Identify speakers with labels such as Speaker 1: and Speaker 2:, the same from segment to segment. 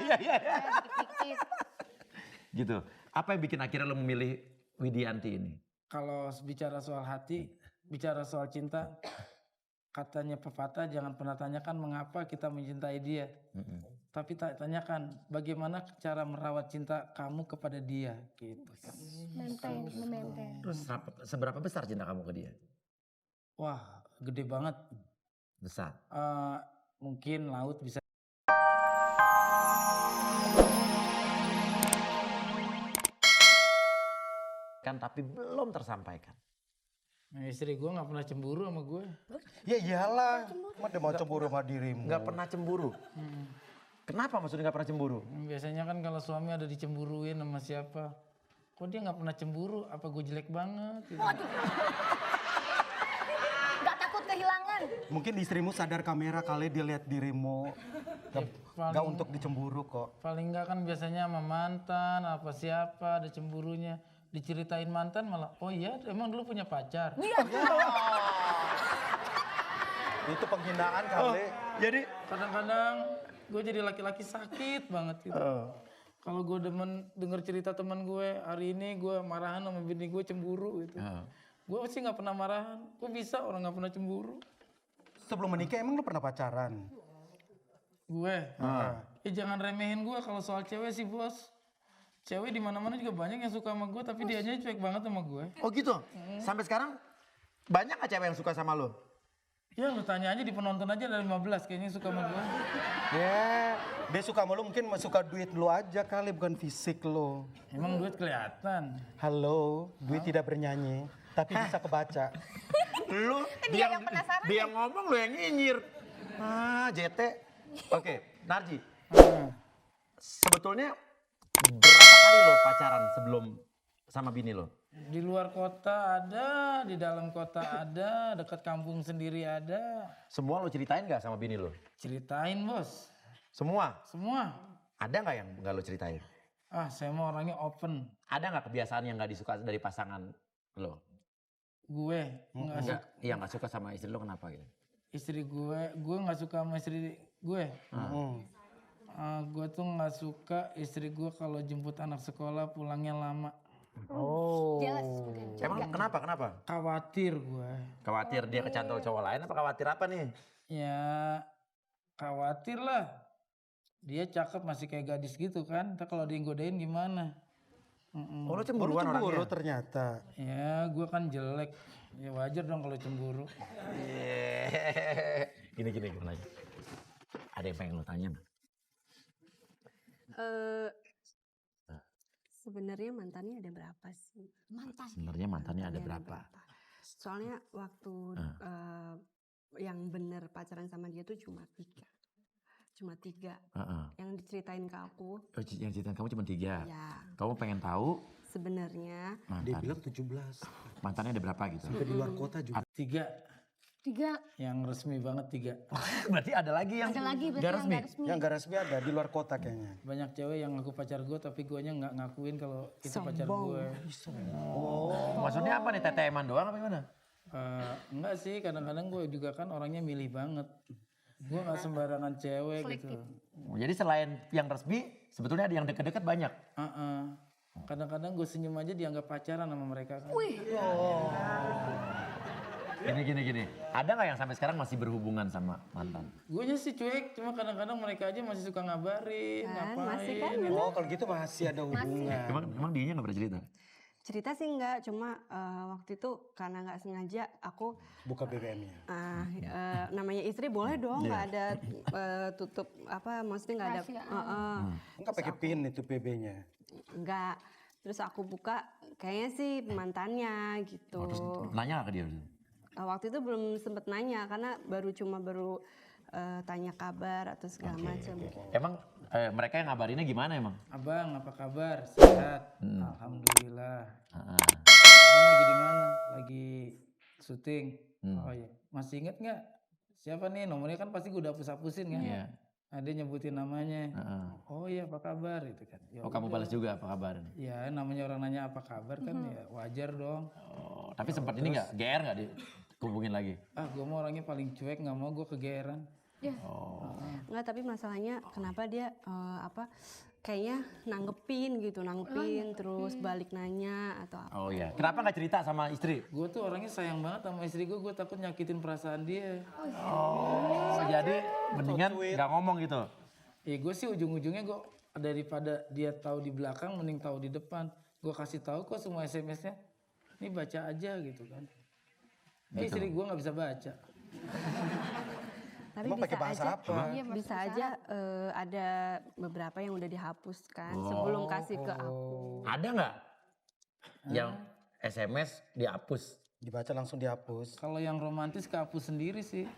Speaker 1: Iya.
Speaker 2: Dikit-dikit.
Speaker 1: Gitu. Apa yang bikin akhirnya lo memilih Widianti ini?
Speaker 3: Kalau bicara soal hati, bicara soal cinta, katanya pepatah jangan pernah tanyakan mengapa kita mencintai dia. Tapi tanyakan bagaimana cara merawat cinta kamu kepada dia gitu.
Speaker 2: Maintain.
Speaker 1: Terus seberapa besar cinta kamu ke dia?
Speaker 3: Wah, gede banget.
Speaker 1: Besar.
Speaker 3: Mungkin laut bisa.
Speaker 1: Kan tapi belum tersampaikan.
Speaker 3: Nah, istri gue gak pernah cemburu sama gue.
Speaker 4: Ya iyalah, dia mau cemburu sama dirimu.
Speaker 1: Gak pernah cemburu. Kenapa maksudnya gak pernah cemburu?
Speaker 3: Biasanya kan kalau suami ada dicemburuin sama siapa. Kok dia gak pernah cemburu? Apa gue jelek banget? Gitu.
Speaker 2: Gak takut kehilangan.
Speaker 4: Mungkin istrimu sadar kamera kali dia lihat dirimu. Gak untuk dicemburu kok.
Speaker 3: Paling gak kan biasanya sama mantan, apa siapa ada cemburunya. Diceritain mantan malah, oh iya emang dulu punya pacar.
Speaker 2: Iya.
Speaker 4: Itu penghinaan kali.
Speaker 1: Jadi
Speaker 3: Kadang-kadang gue jadi laki-laki sakit banget gitu. Kalau gue denger cerita teman gue, hari ini gue marahan sama bini gue cemburu gitu. Gue sih gak pernah marahan, gue bisa orang gak pernah cemburu.
Speaker 4: Sebelum menikah emang lu pernah pacaran?
Speaker 3: Gue, jangan remehin gue kalau soal cewek sih bos. Cewek di mana-mana juga banyak yang suka sama gue, tapi dianya cuek banget sama gue.
Speaker 1: oh gitu? Sampai sekarang banyak gak cewek yang suka sama lo?
Speaker 3: Ya lu tanya aja di penonton aja dari 15 kayaknya suka sama gue.
Speaker 4: Ya, dia suka sama lu mungkin suka duit lu aja kali, bukan fisik lu.
Speaker 3: Emang duit kelihatan.
Speaker 4: Halo, duit tidak bernyanyi, tapi bisa kebaca.
Speaker 1: Lu
Speaker 2: Dia yang penasaran
Speaker 1: dia ngomong lu yang nyinyir. JT. Oke, Narji. Sebetulnya berapa kali lo pacaran sebelum sama bini lo?
Speaker 3: Di luar kota ada, di dalam kota ada, dekat kampung sendiri ada.
Speaker 1: Semua lo ceritain gak sama bini lo?
Speaker 3: Ceritain bos,
Speaker 1: Semua?
Speaker 3: semua.
Speaker 1: Ada gak yang gak lo ceritain?
Speaker 3: Saya mau orangnya open.
Speaker 1: Ada gak kebiasaan yang gak disuka dari pasangan lo?
Speaker 3: Gue nggak suka.
Speaker 1: Iya gak suka sama istri lo kenapa gitu?
Speaker 3: Istri gue nggak suka sama istri gue. Gue tuh nggak suka istri gue kalau jemput anak sekolah pulangnya lama.
Speaker 2: Jelas.
Speaker 1: Emang kenapa?
Speaker 3: Khawatir gue.
Speaker 1: Khawatir dia kecantol cowok lain apa khawatir apa nih?
Speaker 3: Ya khawatir lah. Dia cakep masih kayak gadis gitu kan. Ntar kalau digodain gimana?
Speaker 1: Oh lo
Speaker 4: Lu
Speaker 1: cemburuan
Speaker 4: cemburu
Speaker 1: orangnya?
Speaker 4: ternyata.
Speaker 3: Ya gue kan jelek. Ya wajar dong kalau cemburu.
Speaker 1: Gini gue nanya. Ada yang pengen lo tanya nggak?
Speaker 5: Sebenarnya mantannya ada berapa sih?
Speaker 1: Sebenarnya mantannya ada berapa?
Speaker 5: Soalnya waktu yang bener pacaran sama dia tuh cuma 3. Yang diceritain ke aku.
Speaker 1: Oh, yang ceritain kamu cuma 3?
Speaker 5: Ya.
Speaker 1: Kamu pengen tahu
Speaker 5: Sebenarnya
Speaker 4: Dia
Speaker 1: mantan.
Speaker 4: bilang 17.
Speaker 1: Mantannya ada berapa gitu?
Speaker 4: Sampai di luar kota juga.
Speaker 3: 3.
Speaker 2: 3.
Speaker 3: Yang resmi banget 3.
Speaker 1: Berarti ada lagi yang
Speaker 2: Ada lagi berarti
Speaker 1: nggak
Speaker 2: yang
Speaker 1: resmi?
Speaker 2: gak resmi.
Speaker 4: Yang gak resmi ada di luar kota kayaknya.
Speaker 3: Banyak cewek yang ngaku pacar gue tapi guanya nggak ngakuin kalau itu pacar
Speaker 5: Sombong.
Speaker 3: gue.
Speaker 1: Oh, maksudnya apa nih? TTM-an doang apa gimana?
Speaker 3: Enggak sih, kadang-kadang gue juga kan orangnya milih banget. Gue nggak sembarangan cewek gitu.
Speaker 1: Oh, jadi selain yang resmi, sebetulnya ada yang deket-deket banyak?
Speaker 3: Kadang-kadang gue senyum aja dianggap pacaran sama mereka kan.
Speaker 1: Gini. Ada nggak yang sampai sekarang masih berhubungan sama mantan?
Speaker 3: Gue sih cuek, cuma kadang-kadang mereka aja masih suka ngabarin,
Speaker 5: Kan,
Speaker 3: ngapain.
Speaker 5: masih kan?
Speaker 3: gitu.
Speaker 4: Oh kalau gitu masih ada hubungan.
Speaker 1: Emang dianya nggak pernah cerita?
Speaker 5: cerita sih enggak, cuma waktu itu karena nggak sengaja aku
Speaker 4: Buka BBM-nya.
Speaker 5: namanya istri boleh dong nggak ada tutup apa maksudnya nggak ada
Speaker 2: Rahasia.
Speaker 4: Enggak pakai pin itu PB-nya.
Speaker 5: enggak. Terus aku buka kayaknya sih mantannya gitu.
Speaker 1: Oh, terus nanya nggak ke dia?
Speaker 5: Waktu itu belum sempet nanya karena baru tanya kabar atau segala macam.
Speaker 1: Emang mereka yang ngabarinnya gimana emang?
Speaker 3: Abang, apa kabar? Sehat? Alhamdulillah. Abang lagi di mana? Lagi syuting. Oh iya. Masih inget nggak? Siapa nih? Nomornya kan pasti gue udah hapus-hapusin kan?
Speaker 1: Iya.
Speaker 3: Ada nyebutin namanya. Oh iya, apa kabar? Itu kan. Ya
Speaker 1: Oh kamu
Speaker 3: udah.
Speaker 1: balas juga apa kabar?
Speaker 3: Ya namanya orang nanya apa kabar kan ya wajar dong.
Speaker 1: Oh, tapi sempat ini nggak? GR nggak dihubungin lagi?
Speaker 3: Gue mau orangnya paling cuek, nggak mau gue kegeeran.
Speaker 5: Enggak, tapi masalahnya kenapa dia kayaknya nanggepin terus balik nanya atau apa.
Speaker 1: Oh iya. Kenapa nggak cerita sama istri?
Speaker 3: Gue tuh orangnya sayang banget sama istri gue takut nyakitin perasaan dia.
Speaker 1: Oh, jadi mendingan nggak ngomong gitu.
Speaker 3: Ya gue sih ujung-ujungnya gue daripada dia tahu di belakang mending tahu di depan. Gue kasih tahu kok semua SMS-nya. Ini baca aja gitu kan. Istri gue nggak bisa baca.
Speaker 5: Tapi
Speaker 4: Emang pakai bahasa apa?
Speaker 2: Iya, Mas,
Speaker 5: bisa aja ada beberapa yang udah dihapuskan sebelum kasih ke aku.
Speaker 1: Ada nggak yang SMS dihapus?
Speaker 4: Dibaca langsung dihapus.
Speaker 3: Kalau yang romantis kehapus sendiri sih.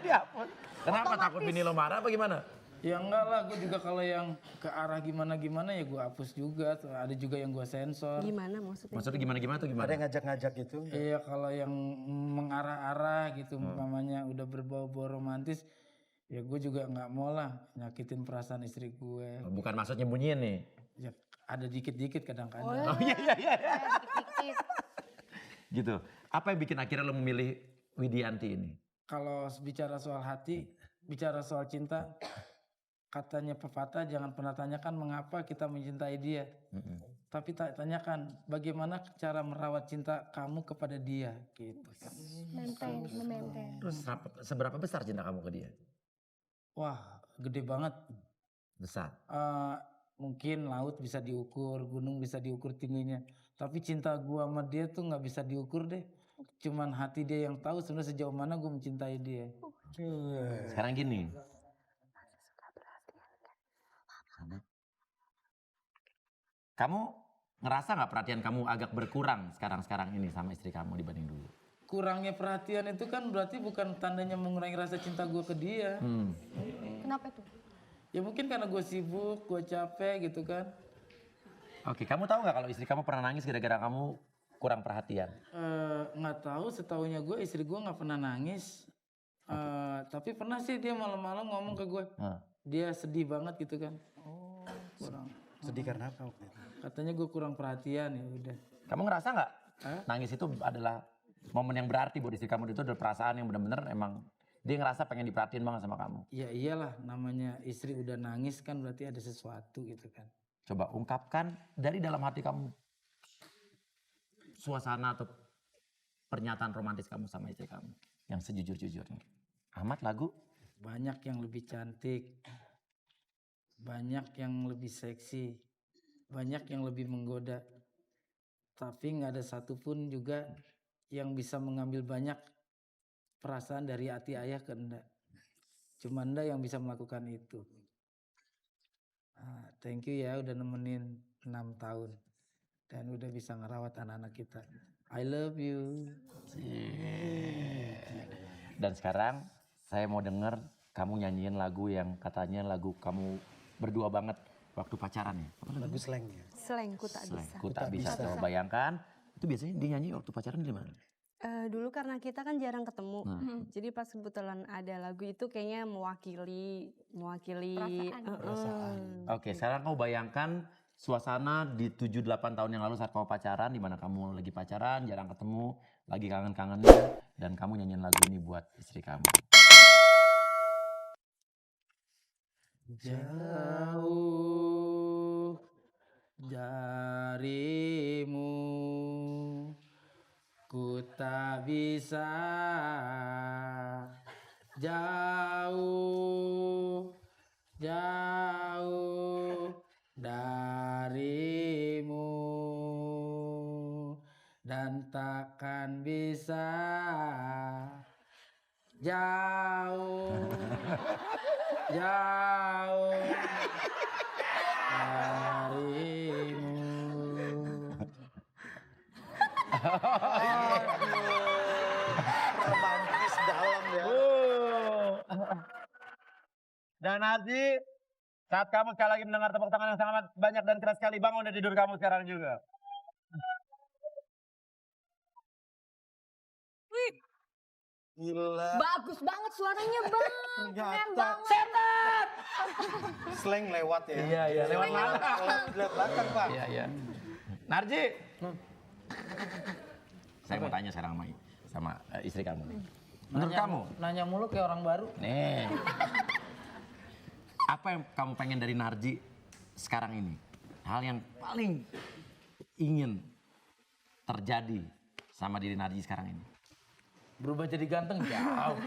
Speaker 1: Dihapus. Kenapa takut bini lo marah apa gimana?
Speaker 3: Ya enggak lah, gue juga kalau yang ke arah gimana-gimana ya gue hapus juga. Ada juga yang gue sensor.
Speaker 5: Gimana maksudnya?
Speaker 1: Maksudnya gimana tuh
Speaker 4: Ada
Speaker 1: gimana?
Speaker 4: yang ngajak-ngajak gitu.
Speaker 3: Iya kalau yang mengarah-arah gitu umpamanya udah berbau-bau romantis. Ya gue juga nggak mau lah nyakitin perasaan istri gue.
Speaker 1: Bukan maksud nyembunyiin nih.
Speaker 3: Ya ada dikit-dikit kadang-kadang.
Speaker 1: Oh iya.
Speaker 2: Dikit-dikit.
Speaker 1: Gitu. Apa yang bikin akhirnya lo memilih Widianti ini?
Speaker 3: Kalau bicara soal hati, bicara soal cinta, katanya pepatah jangan pernah tanyakan mengapa kita mencintai dia. Tapi tanyakan bagaimana cara merawat cinta kamu kepada dia gitu.
Speaker 2: Memaintain.
Speaker 1: Terus seberapa besar cinta kamu ke dia?
Speaker 3: Wah, gede banget.
Speaker 1: Besar.
Speaker 3: Mungkin laut bisa diukur, gunung bisa diukur tingginya. Tapi cinta gua sama dia tuh nggak bisa diukur deh. Cuman hati dia yang tahu sebenarnya sejauh mana gue mencintai dia.
Speaker 1: Sekarang gini. Kamu ngerasa nggak perhatian kamu agak berkurang sekarang ini sama istri kamu dibanding dulu?
Speaker 3: Kurangnya perhatian itu kan berarti bukan tandanya mengurangi rasa cinta gue ke dia.
Speaker 2: Kenapa tuh?
Speaker 3: Ya mungkin karena gue sibuk, gue capek gitu kan.
Speaker 1: Oke, kamu tahu nggak kalau istri kamu pernah nangis gara-gara kamu kurang perhatian?
Speaker 3: Nggak tahu, setahunya gue istri gue nggak pernah nangis. Tapi pernah sih dia malam-malam ngomong ke gue. Dia sedih banget gitu kan. Kurang.
Speaker 4: Sedih karena apa waktu itu?
Speaker 3: Katanya gue kurang perhatian ya udah.
Speaker 1: Kamu ngerasa nggak nangis itu adalah momen yang berarti buat istri kamu, itu adalah perasaan yang benar-benar emang dia ngerasa pengen diperhatiin banget sama kamu?
Speaker 3: Ya iyalah, namanya istri udah nangis kan berarti ada sesuatu gitu kan.
Speaker 1: Coba ungkapkan dari dalam hati kamu suasana atau pernyataan romantis kamu sama istri kamu yang sejujur-jujurnya. Ahmad, lagu?
Speaker 3: Banyak yang lebih cantik, banyak yang lebih seksi, banyak yang lebih menggoda. Tapi nggak ada satupun juga yang bisa mengambil banyak perasaan dari hati ayah ke Enda. Cuma Enda yang bisa melakukan itu. Thank you ya udah nemenin 6 tahun. Dan udah bisa ngerawat anak-anak kita. I love you.
Speaker 1: Dan sekarang saya mau denger kamu nyanyiin lagu yang katanya lagu kamu berdua banget waktu pacaran ya.
Speaker 4: Lagu slangnya.
Speaker 5: Selengku tak bisa.
Speaker 1: Ku tak bisa. Coba bayangkan, itu biasanya dia nyanyi waktu pacaran di mana?
Speaker 5: Dulu karena kita kan jarang ketemu, jadi pas kebetulan ada lagu itu kayaknya mewakili
Speaker 2: Perasaan.
Speaker 1: Oke, sekarang kamu bayangkan suasana di 7-8 tahun yang lalu saat kamu pacaran, di mana kamu lagi pacaran, jarang ketemu, lagi kangen-kangennya, dan kamu nyanyiin lagu ini buat istri kamu.
Speaker 3: Jauh darimu ku tak bisa, jauh darimu dan takkan bisa jauh darimu.
Speaker 4: Romantis dalam ya.
Speaker 1: Dan Arji, saat kamu sekali lagi mendengar tepuk tangan yang sangat banyak dan keras sekali, bangun dari tidur kamu sekarang juga.
Speaker 4: Gila.
Speaker 2: Bagus banget suaranya, Bang. Keren banget.
Speaker 4: Setan. Slang lewat ya.
Speaker 1: Iya, lewat mana?
Speaker 4: Lewat belakang, Pak.
Speaker 1: Iya. Narji, saya mau tanya sekarang sama istri kamu nih. Menurut kamu?
Speaker 3: Nanya mulu kayak orang baru.
Speaker 1: Nih. Apa yang kamu pengen dari Narji sekarang ini? Hal yang paling ingin terjadi sama diri Narji sekarang ini?
Speaker 3: Berubah jadi ganteng jauh.